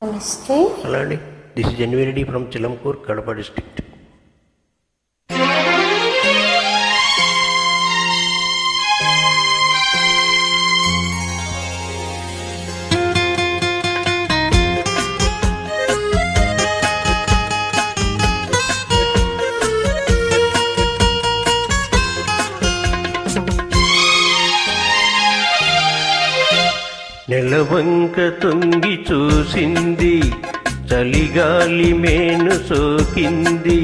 నమస్తే. హలో అండి, this is ఎన్విరెడ్డి from చిలంకూర్, Kadapa district. నెలవంక తొంగి చూసింది, చలిగాలి మేను సోకింది,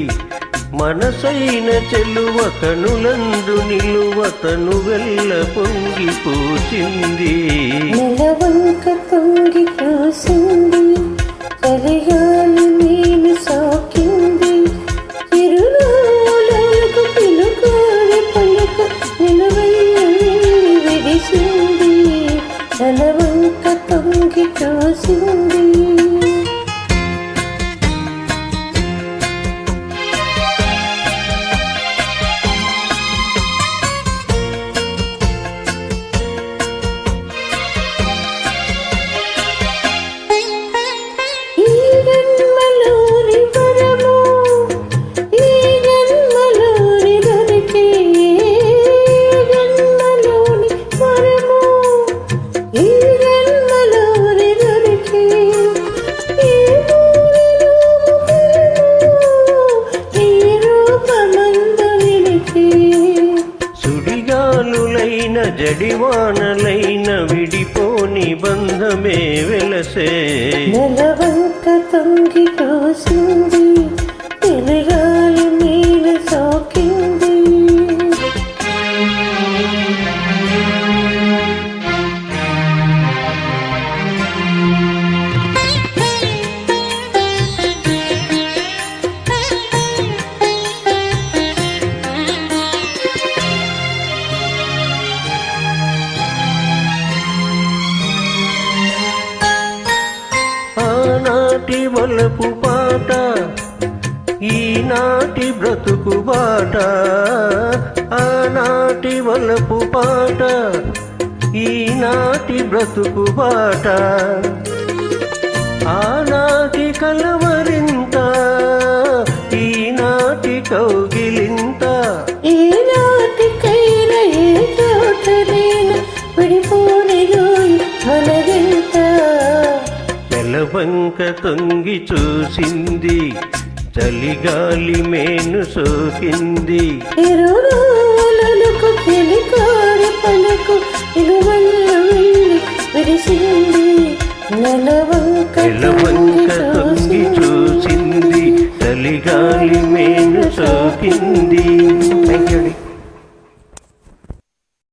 మనసైన చెలువ కనులందు నిలువ తను వెళ్ళ పొంగి పూచింది. నెలవంక తొంగి చూసింది, చలిగాలి మేను సోకింది, చిరునవ్వులకు పిలుకాడి పలుక నిలువెల్ల విడిసింది. నెలవంక తొంగి చూసింది. సుడిగాలులైన జడివానలైన విడిపోని బంధమే వెలసే. నెలవంక తొంగి చూసింది, చలిగాలి మేను సోకింది. ఆనాటి వలపు పాట, ఈనాటి బ్రతుకు బాట. ఆనాటి వలపు పాట, ఈనాటి బ్రతుకు బాట. ఆనాటి కలవరింత, ఈనాటి కౌగిలింత. ఈనాటికైనా ఏ చోటనైనా విడిపోనిరోయి మనదింత. నెలవంక తొంగి చూసింది, చలిగాలి మేను సోకింది, చిరునవ్వులకు చెలికాడి పలుకు నిలువెల్ల విడిసింది. నెలవంక తొంగి చూసింది, చలిగాలి మేను సోకింది.